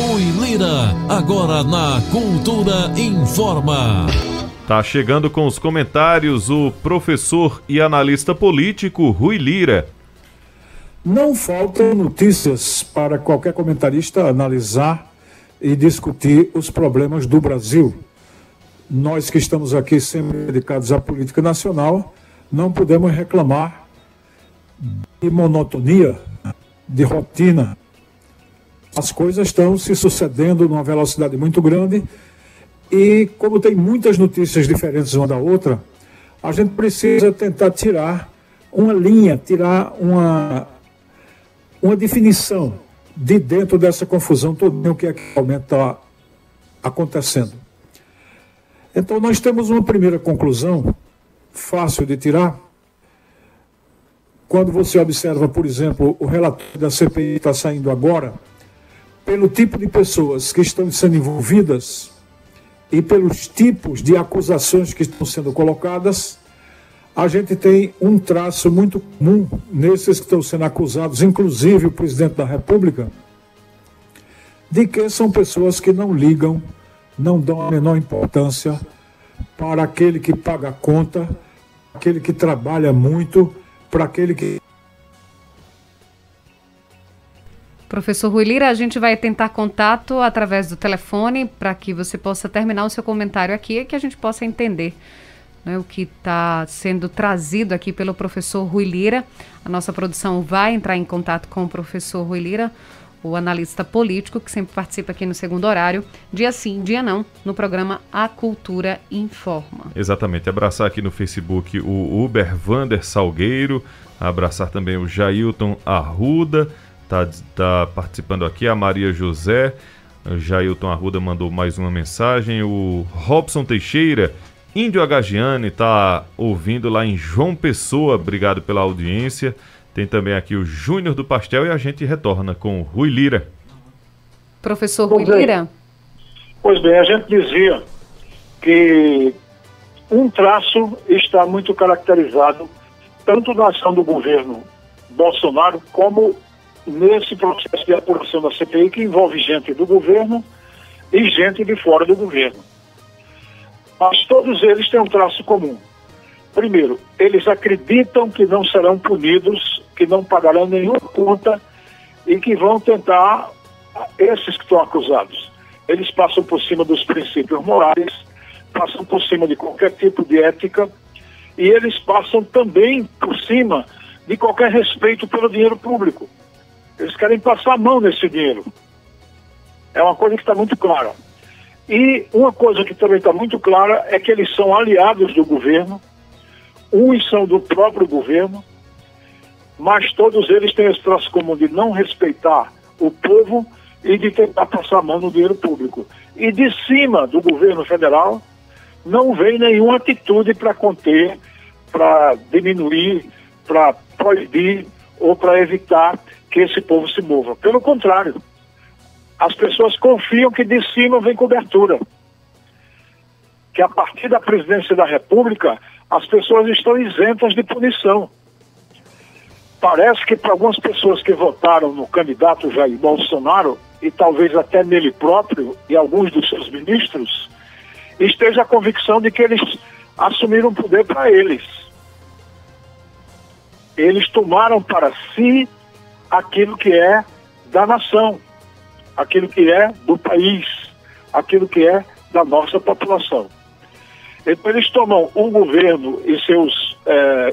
Rui Lira, agora na Cultura Informa. Tá chegando com os comentários o professor e analista político Rui Lira. Não faltam notícias para qualquer comentarista analisar e discutir os problemas do Brasil. Nós que estamos aqui sempre dedicados à política nacional, não podemos reclamar de monotonia, de rotina. As coisas estão se sucedendo numa velocidade muito grande e, como tem muitas notícias diferentes uma da outra, a gente precisa tentar tirar uma linha, tirar uma definição de dentro dessa confusão toda, o que é que realmente está acontecendo. Então, nós temos uma primeira conclusão fácil de tirar. Quando você observa, por exemplo, o relatório da CPI que está saindo agora, pelo tipo de pessoas que estão sendo envolvidas e pelos tipos de acusações que estão sendo colocadas, a gente tem um traço muito comum nesses que estão sendo acusados, inclusive o presidente da República, de que são pessoas que não ligam, não dão a menor importância para aquele que paga a conta, aquele que trabalha muito, para aquele que... Professor Rui Lira, a gente vai tentar contato através do telefone para que você possa terminar o seu comentário aqui e que a gente possa entender, né, o que está sendo trazido aqui pelo professor Rui Lira. A nossa produção vai entrar em contato com o professor Rui Lira, o analista político que sempre participa aqui no segundo horário, dia sim, dia não, no programa A Cultura Informa. Exatamente, abraçar aqui no Facebook o Uber Vander Salgueiro, abraçar também o Jailton Arruda, tá participando aqui a Maria José, o Jailton Arruda mandou mais uma mensagem, o Robson Teixeira, Índio Agagiane, tá ouvindo lá em João Pessoa, obrigado pela audiência. Tem também aqui o Júnior do Pastel e a gente retorna com o Rui Lira. Professor Rui Lira. Pois bem, a gente dizia que um traço está muito caracterizado tanto na ação do governo Bolsonaro como nesse processo de apuração da CPI que envolve gente do governo e gente de fora do governo. Mas todos eles têm um traço comum. Primeiro, eles acreditam que não serão punidos, que não pagarão nenhuma conta e que vão tentar, esses que estão acusados, eles passam por cima dos princípios morais, passam por cima de qualquer tipo de ética e eles passam também por cima de qualquer respeito pelo dinheiro público. Eles querem passar a mão nesse dinheiro. É uma coisa que está muito clara. E uma coisa que também está muito clara é que eles são aliados do governo, uns são do próprio governo, mas todos eles têm esse traço comum de não respeitar o povo e de tentar passar a mão no dinheiro público. E de cima do governo federal não vem nenhuma atitude para conter, para diminuir, para proibir ou para evitar que esse povo se mova. Pelo contrário, as pessoas confiam que de cima vem cobertura. Que a partir da presidência da República, as pessoas estão isentas de punição. Parece que para algumas pessoas que votaram no candidato Jair Bolsonaro, e talvez até nele próprio e alguns dos seus ministros, esteja a convicção de que eles assumiram o poder para eles. Eles tomaram para si aquilo que é da nação, aquilo que é do país, aquilo que é da nossa população. Então eles tomam o governo e seus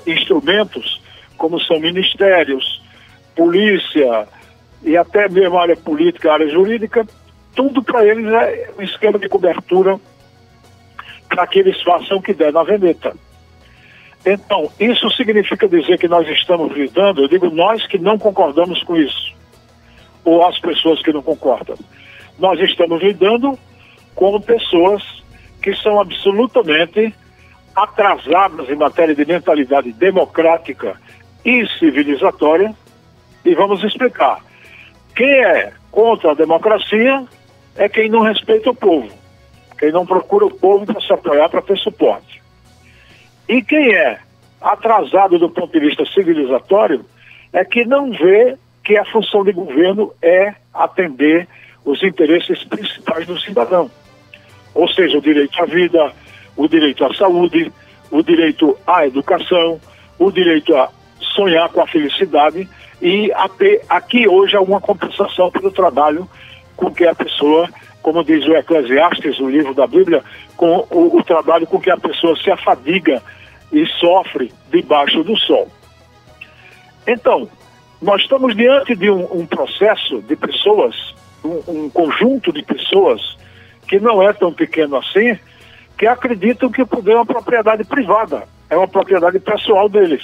instrumentos, como são ministérios, polícia e até mesmo a área política, a área jurídica, tudo para eles é um esquema de cobertura para que eles façam o que der na vendetta. Então, isso significa dizer que nós estamos lidando, eu digo nós que não concordamos com isso, ou as pessoas que não concordam. Nós estamos lidando com pessoas que são absolutamente atrasadas em matéria de mentalidade democrática e civilizatória, e vamos explicar. Quem é contra a democracia é quem não respeita o povo, quem não procura o povo para se apoiar, para ter suporte. E quem é atrasado do ponto de vista civilizatório é que não vê que a função de governo é atender os interesses principais do cidadão. Ou seja, o direito à vida, o direito à saúde, o direito à educação, o direito a sonhar com a felicidade e a ter aqui hoje alguma compensação pelo trabalho com que a pessoa, como diz o Eclesiastes, o livro da Bíblia, com o trabalho com que a pessoa se afadiga e sofre debaixo do sol. Então, nós estamos diante de um processo de pessoas, um conjunto de pessoas que não é tão pequeno assim, que acreditam que o poder é uma propriedade privada, é uma propriedade pessoal deles.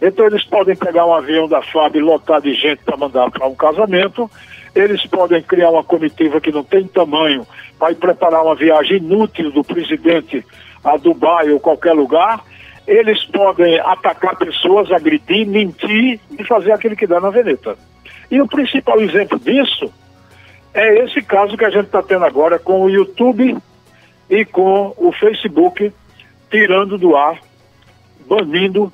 Então eles podem pegar um avião da FAB e lotar de gente para mandar para um casamento, eles podem criar uma comitiva que não tem tamanho para ir preparar uma viagem inútil do presidente a Dubai ou qualquer lugar, eles podem atacar pessoas, agredir, mentir e fazer aquilo que dá na veneta. E o principal exemplo disso é esse caso que a gente está tendo agora com o YouTube e com o Facebook, tirando do ar, banindo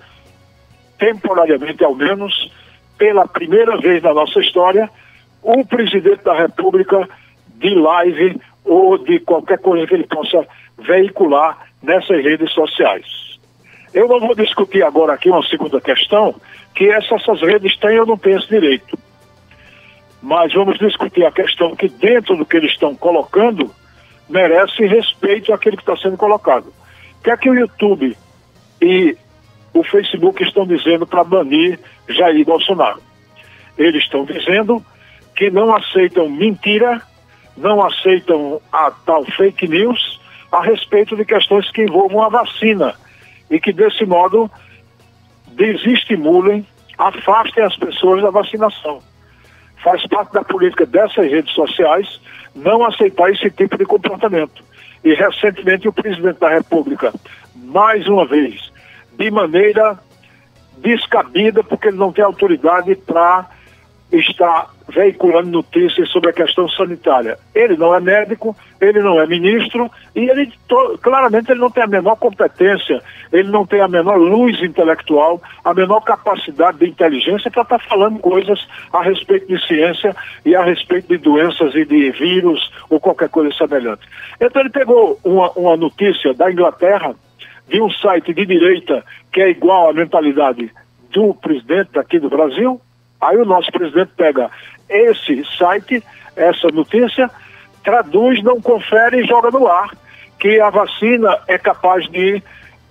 temporariamente, ao menos, pela primeira vez na nossa história, o presidente da República de live ou de qualquer coisa que ele possa veicular nessas redes sociais. Eu não vou discutir agora aqui uma segunda questão, que essas redes têm ou não têm esse direito. Mas vamos discutir a questão que dentro do que eles estão colocando, merece respeito àquilo que está sendo colocado. O que é que o YouTube e o Facebook estão dizendo para banir Jair Bolsonaro? Eles estão dizendo que não aceitam mentira, não aceitam a tal fake news a respeito de questões que envolvam a vacina e que, desse modo, desestimulem, afastem as pessoas da vacinação. Faz parte da política dessas redes sociais não aceitar esse tipo de comportamento. E, recentemente, o presidente da República, mais uma vez, de maneira descabida, porque ele não tem autoridade para estar veiculando notícias sobre a questão sanitária. Ele não é médico, ele não é ministro, e ele claramente ele não tem a menor competência, ele não tem a menor luz intelectual, a menor capacidade de inteligência para estar falando coisas a respeito de ciência e a respeito de doenças e de vírus ou qualquer coisa semelhante. Então ele pegou uma notícia da Inglaterra, de um site de direita que é igual à mentalidade do presidente daqui do Brasil. Aí o nosso presidente pega esse site, essa notícia, traduz, não confere e joga no ar, que a vacina é capaz de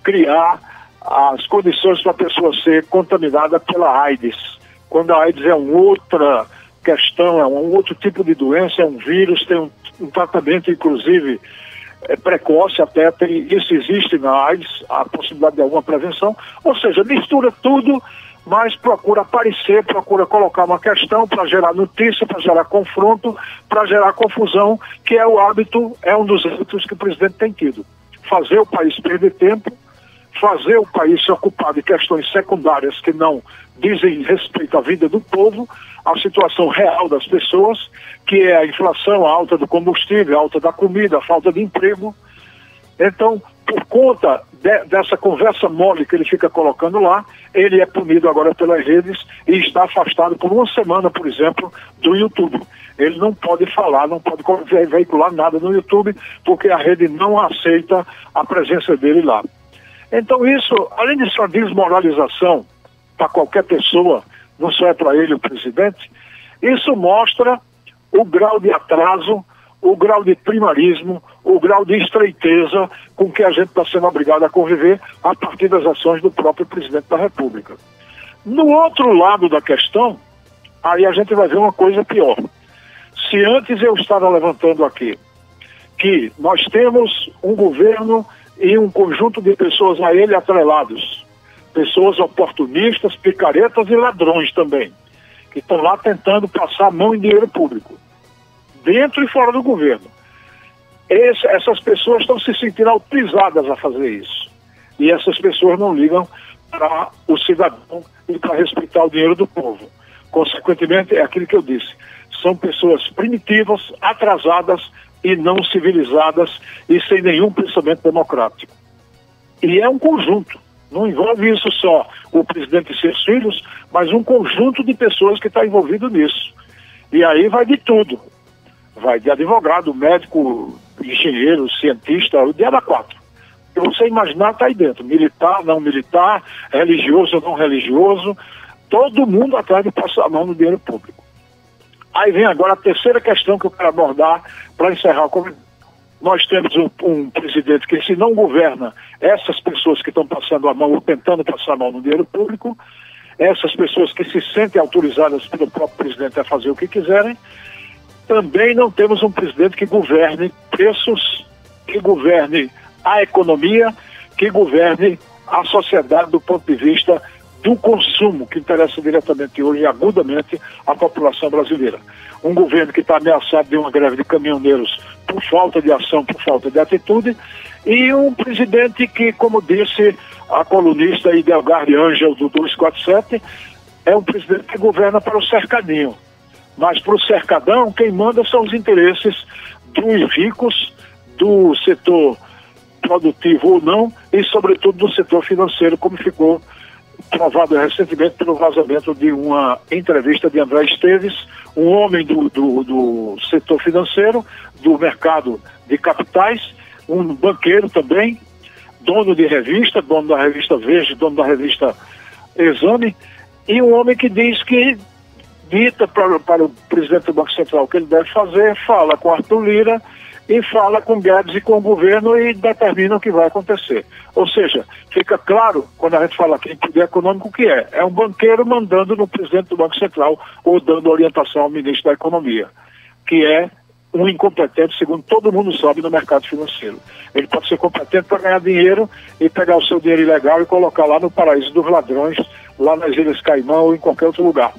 criar as condições para a pessoa ser contaminada pela AIDS. Quando a AIDS é uma outra questão, é um outro tipo de doença, é um vírus, tem um tratamento, inclusive, precoce até, isso existe na AIDS, a possibilidade de alguma prevenção, ou seja, mistura tudo, mas procura aparecer, procura colocar uma questão para gerar notícia, para gerar confronto, para gerar confusão, que é o hábito, é um dos hábitos que o presidente tem tido. Fazer o país perder tempo, fazer o país se ocupar de questões secundárias que não dizem respeito à vida do povo, à situação real das pessoas, que é a inflação, a alta do combustível, a alta da comida, a falta de emprego. Então, por conta dessa conversa mole que ele fica colocando lá, ele é punido agora pelas redes e está afastado por uma semana, por exemplo, do YouTube. Ele não pode falar, não pode veicular nada no YouTube, porque a rede não aceita a presença dele lá. Então isso, além de ser uma desmoralização para qualquer pessoa, não só é para ele o presidente, isso mostra o grau de atraso, o grau de primarismo, o grau de estreiteza com que a gente está sendo obrigado a conviver a partir das ações do próprio presidente da República. No outro lado da questão, aí a gente vai ver uma coisa pior. Se antes eu estava levantando aqui que nós temos um governo e um conjunto de pessoas a ele atrelados, pessoas oportunistas, picaretas e ladrões também, que estão lá tentando passar a mão em dinheiro público, dentro e fora do governo. Essas pessoas estão se sentindo autorizadas a fazer isso. E essas pessoas não ligam para o cidadão e para respeitar o dinheiro do povo. Consequentemente, é aquilo que eu disse. São pessoas primitivas, atrasadas e não civilizadas e sem nenhum pensamento democrático. E é um conjunto. Não envolve isso só o presidente e seus filhos, mas um conjunto de pessoas que está envolvido nisso. E aí vai de tudo. vai de advogado, médico, engenheiro, cientista, o dia da 4. Se você imaginar, está aí dentro. Militar, não militar, religioso ou não religioso, todo mundo atrás de passar a mão no dinheiro público. Aí vem agora a terceira questão que eu quero abordar para encerrar o comentário. Nós temos um presidente que, se não governa essas pessoas que estão passando a mão ou tentando passar a mão no dinheiro público, essas pessoas que se sentem autorizadas pelo próprio presidente a fazer o que quiserem, também não temos um presidente que governe preços, que governe a economia, que governe a sociedade do ponto de vista do consumo, que interessa diretamente hoje e agudamente a população brasileira. Um governo que está ameaçado de uma greve de caminhoneiros por falta de ação, por falta de atitude, e um presidente que, como disse a colunista Idelgarde Ângel do 247, é um presidente que governa para o cercadinho. Mas para o cercadão, quem manda são os interesses dos ricos, do setor produtivo ou não, e sobretudo do setor financeiro, como ficou provado recentemente pelo vazamento de uma entrevista de André Esteves, um homem do setor financeiro, do mercado de capitais, um banqueiro também, dono de revista, dono da revista Veja, dono da revista Exame, e um homem que diz que dita para o presidente do Banco Central o que ele deve fazer, fala com Arthur Lira e fala com Guedes e com o governo e determina o que vai acontecer. Ou seja, fica claro, quando a gente fala aqui em poder econômico, o que é? É um banqueiro mandando no presidente do Banco Central ou dando orientação ao ministro da Economia, que é um incompetente, segundo todo mundo sabe, no mercado financeiro. Ele pode ser competente para ganhar dinheiro e pegar o seu dinheiro ilegal e colocar lá no paraíso dos ladrões, lá nas Ilhas Caimã ou em qualquer outro lugar.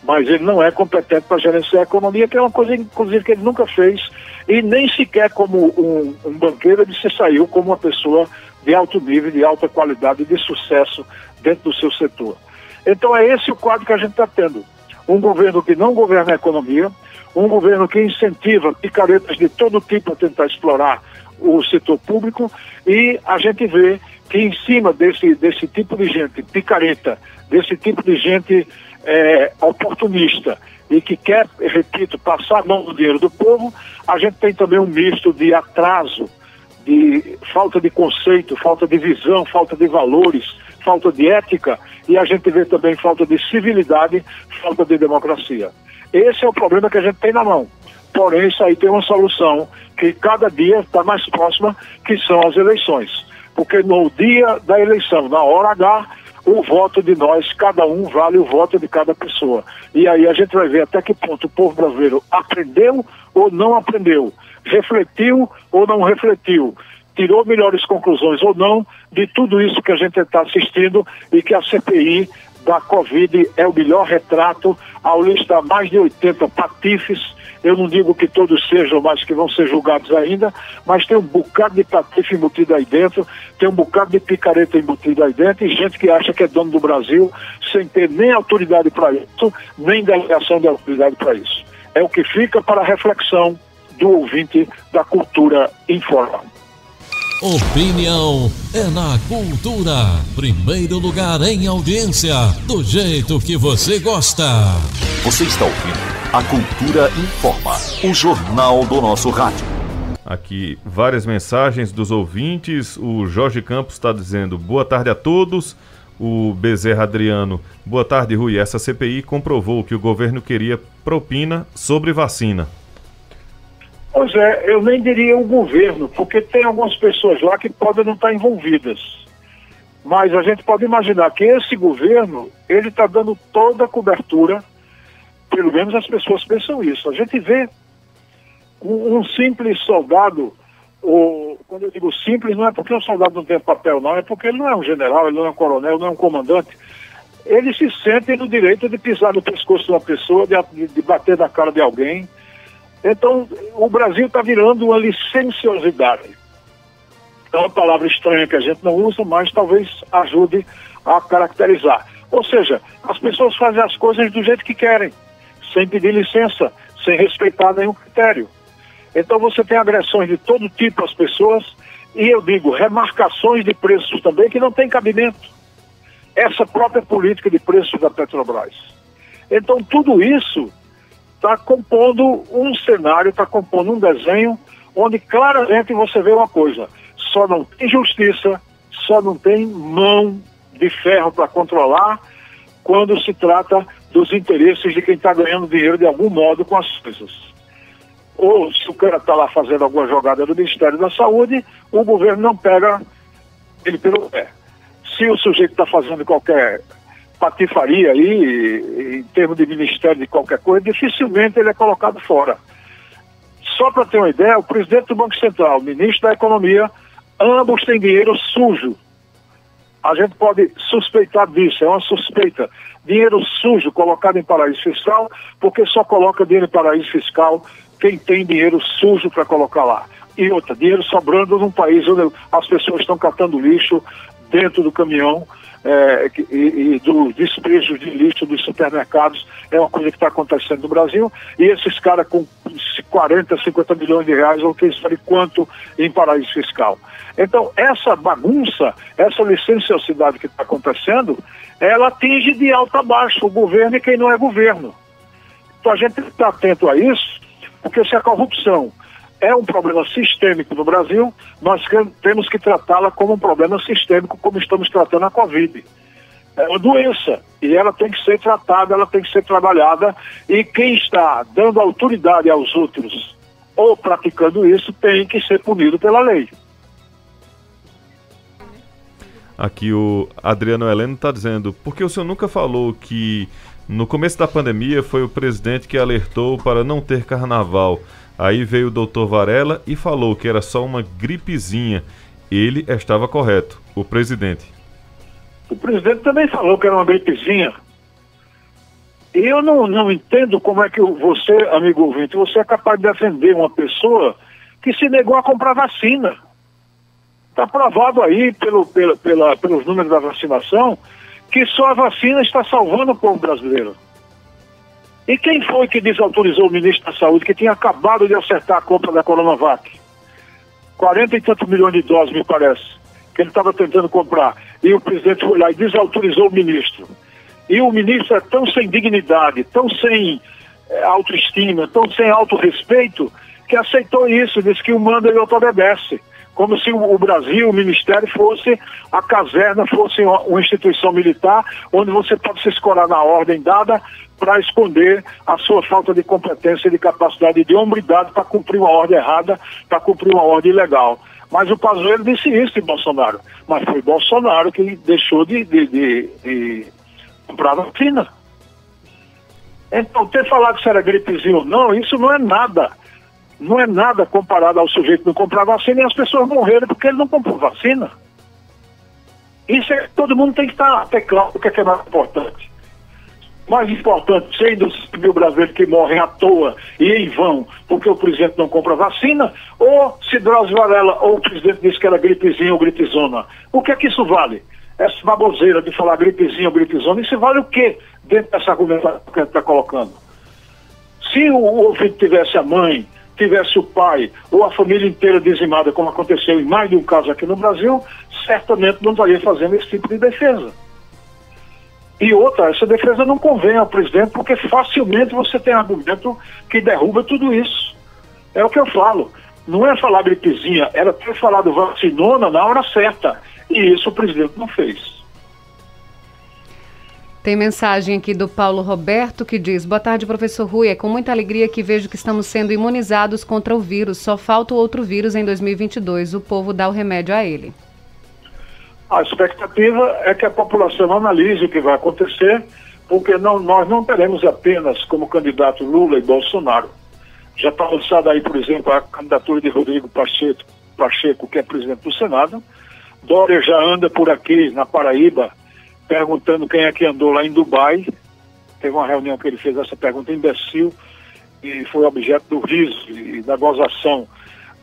Mas ele não é competente para gerenciar a economia, que é uma coisa, inclusive, que ele nunca fez, e nem sequer como um banqueiro ele se saiu como uma pessoa de alto nível, de alta qualidade, de sucesso dentro do seu setor. Então é esse o quadro que a gente está tendo. Um governo que não governa a economia, um governo que incentiva picaretas de todo tipo a tentar explorar o setor público, e a gente vê que em cima desse tipo de gente picareta, desse tipo de gente oportunista e que quer, repito, passar a mão no dinheiro do povo, a gente tem também um misto de atraso, de falta de conceito, falta de visão, falta de valores, falta de ética, e a gente vê também falta de civilidade, falta de democracia. Esse é o problema que a gente tem na mão. Porém, isso aí tem uma solução que cada dia está mais próxima, que são as eleições. Porque no dia da eleição, na hora H, o voto de nós, cada um vale o voto de cada pessoa. E aí a gente vai ver até que ponto o povo brasileiro aprendeu ou não aprendeu, refletiu ou não refletiu, tirou melhores conclusões ou não de tudo isso que a gente está assistindo, e que a CPI da Covid é o melhor retrato ao listar mais de 80 patifes. Eu não digo que todos sejam, mas que vão ser julgados ainda, mas tem um bocado de patife embutido aí dentro, tem um bocado de picareta embutido aí dentro, e gente que acha que é dono do Brasil sem ter nem autoridade para isso, nem delegação de autoridade para isso. É o que fica para a reflexão do ouvinte da Cultura Informa. Opinião é na Cultura. Primeiro lugar em audiência, do jeito que você gosta. Você está ouvindo a Cultura Informa, o jornal do nosso rádio. Aqui várias mensagens dos ouvintes. O Jorge Campos está dizendo: boa tarde a todos. O Bezerra Adriano: boa tarde, Rui. Essa CPI comprovou que o governo queria propina sobre vacina. Pois é, eu nem diria o governo, porque tem algumas pessoas lá que podem não estar envolvidas. Mas a gente pode imaginar que esse governo, ele está dando toda a cobertura, pelo menos as pessoas pensam isso. A gente vê um simples soldado, ou quando eu digo simples, não é porque o soldado não tem papel, não, é porque ele não é um general, ele não é um coronel, não é um comandante. Ele se sente no direito de pisar no pescoço de uma pessoa, de bater na cara de alguém. Então, o Brasil está virando uma licenciosidade. É uma palavra estranha que a gente não usa, mas talvez ajude a caracterizar. Ou seja, as pessoas fazem as coisas do jeito que querem, sem pedir licença, sem respeitar nenhum critério. Então você tem agressões de todo tipo às pessoas, e eu digo, remarcações de preços também que não tem cabimento. Essa própria política de preços da Petrobras. Então tudo isso está compondo um cenário, está compondo um desenho, onde claramente você vê uma coisa: só não tem justiça, só não tem mão de ferro para controlar quando se trata dos interesses de quem está ganhando dinheiro de algum modo com as coisas. Ou se o cara está lá fazendo alguma jogada do Ministério da Saúde, o governo não pega ele pelo pé. Se o sujeito está fazendo qualquer patifaria aí, em termos de ministério de qualquer coisa, dificilmente ele é colocado fora. Só para ter uma ideia, o presidente do Banco Central, o ministro da Economia, ambos têm dinheiro sujo. A gente pode suspeitar disso, é uma suspeita. Dinheiro sujo colocado em paraíso fiscal, porque só coloca dinheiro em paraíso fiscal quem tem dinheiro sujo para colocar lá. E outra, dinheiro sobrando num país onde as pessoas estão catando lixo dentro do caminhão e dos despejos de lixo dos supermercados. É uma coisa que está acontecendo no Brasil. E esses caras com 40, 50 milhões de reais, ou quem sabe quanto em paraíso fiscal. Então, essa bagunça, essa licenciosidade que está acontecendo, ela atinge de alto a baixo o governo e quem não é governo. Então, a gente tem que estar atento a isso, porque se a corrupção é um problema sistêmico no Brasil, nós temos que tratá-la como um problema sistêmico, como estamos tratando a Covid. É uma doença, e ela tem que ser tratada, ela tem que ser trabalhada, e quem está dando autoridade aos outros ou praticando isso tem que ser punido pela lei. Aqui o Adriano Heleno está dizendo: por que o senhor nunca falou que no começo da pandemia foi o presidente que alertou para não ter carnaval? Aí veio o doutor Varela e falou que era só uma gripezinha. Ele estava correto, o presidente. O presidente também falou que era uma gripezinha. Eu não entendo como é que você, amigo ouvinte, você é capaz de defender uma pessoa que se negou a comprar vacina. Está provado aí pelos números da vacinação que só a vacina está salvando o povo brasileiro. E quem foi que desautorizou o ministro da Saúde, que tinha acabado de acertar a compra da Coronavac? 40 e tantos milhões de doses, me parece, que ele estava tentando comprar. E o presidente foi lá e desautorizou o ministro. E o ministro é tão sem dignidade, tão sem autoestima, tão sem autorrespeito, que aceitou isso, disse que o manda e o outro obedece. Como se o Brasil, o Ministério, fosse a caserna, fosse uma instituição militar, onde você pode se escorar na ordem dada para esconder a sua falta de competência e de capacidade de hombridade para cumprir uma ordem errada, para cumprir uma ordem ilegal. Mas o Pazuello disse isso de Bolsonaro. Mas foi Bolsonaro que deixou de comprar vacina. Então, ter falado que isso era gripezinho ou não, isso não é nada. Não é nada comparado ao sujeito que não comprar vacina e as pessoas morreram porque ele não comprou vacina. Isso é, todo mundo tem que estar até claro o que é mais importante. Mais importante, sendo os mil brasileiros que morrem à toa e em vão porque o presidente não compra vacina, ou se Drauzio Varela ou o presidente disse que era gripezinha ou gripezona. O que é que isso vale? Essa baboseira de falar gripezinha ou gripezona, isso vale o quê dentro dessa argumentação que a gente está colocando? Se o ouvinte tivesse a mãe, tivesse o pai ou a família inteira dizimada, como aconteceu em mais de um caso aqui no Brasil, certamente não estaria fazendo esse tipo de defesa. E outra, essa defesa não convém ao presidente, porque facilmente você tem argumento que derruba tudo isso. É o que eu falo. Não é falar gripezinha, era ter falado vacinona na hora certa. E isso o presidente não fez. Tem mensagem aqui do Paulo Roberto que diz: boa tarde, professor Rui, é com muita alegria que vejo que estamos sendo imunizados contra o vírus, só falta o outro vírus em 2022, o povo dá o remédio a ele. A expectativa é que a população analise o que vai acontecer, porque nós não teremos apenas como candidato Lula e Bolsonaro. Já está lançada aí, por exemplo, a candidatura de Rodrigo Pacheco, que é presidente do Senado. Dória já anda por aqui, na Paraíba, perguntando quem é que andou lá em Dubai. Teve uma reunião que ele fez essa pergunta imbecil e foi objeto do riso e da gozação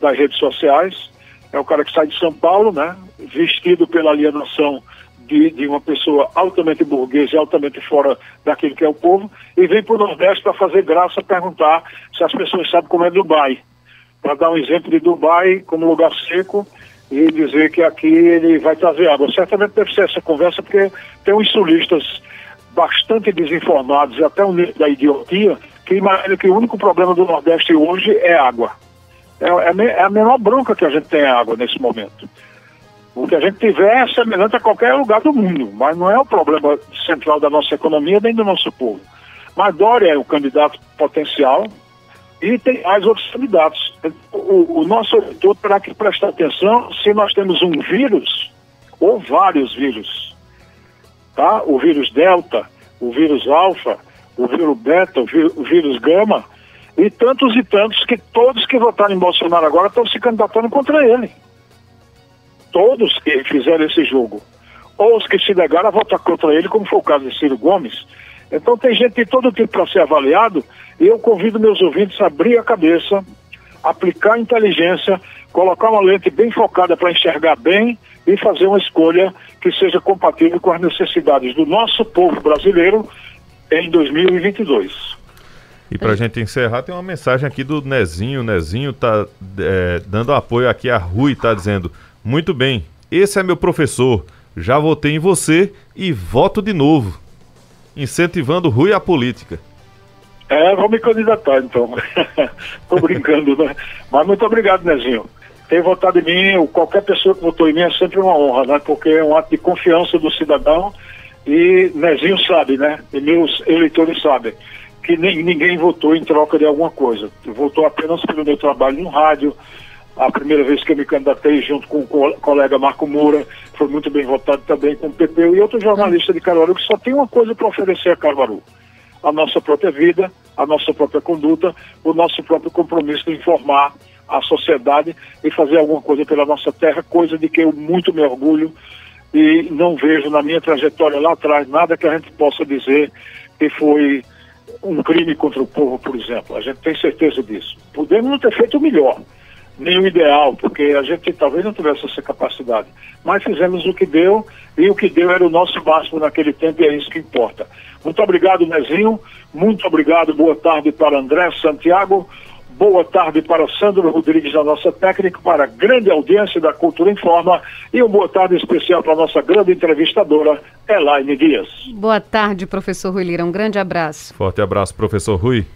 das redes sociais. É o cara que sai de São Paulo, né, vestido pela alienação de uma pessoa altamente burguesa e altamente fora daquilo que é o povo, e vem para o Nordeste para fazer graça, perguntar se as pessoas sabem como é Dubai. Para dar um exemplo de Dubai como lugar seco e dizer que aqui ele vai trazer água. Certamente deve ser essa conversa, porque tem uns sulistas bastante desinformados e até um nível da idiotia que imagina que o único problema do Nordeste hoje é água. É a menor bronca que a gente tem água nesse momento. O que a gente tiver é semelhante a qualquer lugar do mundo, mas não é o problema central da nossa economia nem do nosso povo. Mas Dória é o candidato potencial e tem mais outros candidatos. O nosso eleitor terá que prestar atenção se nós temos um vírus ou vários vírus. Tá? O vírus Delta, o vírus Alfa, o vírus Beta, o vírus Gama, e tantos que todos que votaram em Bolsonaro agora estão se candidatando contra ele. Todos que fizeram esse jogo. Ou os que se negaram a votar contra ele, como foi o caso de Ciro Gomes. Então tem gente de todo tipo para ser avaliado, e eu convido meus ouvintes a abrir a cabeça, aplicar a inteligência, colocar uma lente bem focada para enxergar bem e fazer uma escolha que seja compatível com as necessidades do nosso povo brasileiro em 2022. E para a gente encerrar, tem uma mensagem aqui do Nezinho. O Nezinho está dando apoio aqui a Rui, está dizendo: muito bem, esse é meu professor, já votei em você e voto de novo. Incentivando Rui à política. Vou me candidatar então. Tô brincando, né? Mas muito obrigado, Nezinho. Ter votado em mim, ou qualquer pessoa que votou em mim, é sempre uma honra, né? Porque é um ato de confiança do cidadão, e Nezinho sabe, né? E meus eleitores sabem que ninguém votou em troca de alguma coisa. Votou apenas pelo meu trabalho no rádio. A primeira vez que eu me candidatei junto com o colega Marco Moura, foi muito bem votado também com o Pepeu e outro jornalista de Caruaru, que só tem uma coisa para oferecer a Caruaru: a nossa própria vida, a nossa própria conduta, o nosso próprio compromisso de informar a sociedade e fazer alguma coisa pela nossa terra, coisa de que eu muito me orgulho, e não vejo na minha trajetória lá atrás nada que a gente possa dizer que foi um crime contra o povo, por exemplo. A gente tem certeza disso. Podemos não ter feito o melhor, nem o ideal, porque a gente talvez não tivesse essa capacidade, mas fizemos o que deu, e o que deu era o nosso máximo naquele tempo, e é isso que importa. Muito obrigado, Nezinho, muito obrigado, boa tarde para André Santiago, boa tarde para Sandro Rodrigues, a nossa técnica, para a grande audiência da Cultura Informa, e uma boa tarde especial para a nossa grande entrevistadora, Elaine Dias. Boa tarde, professor Rui Lira, um grande abraço. Forte abraço, professor Rui.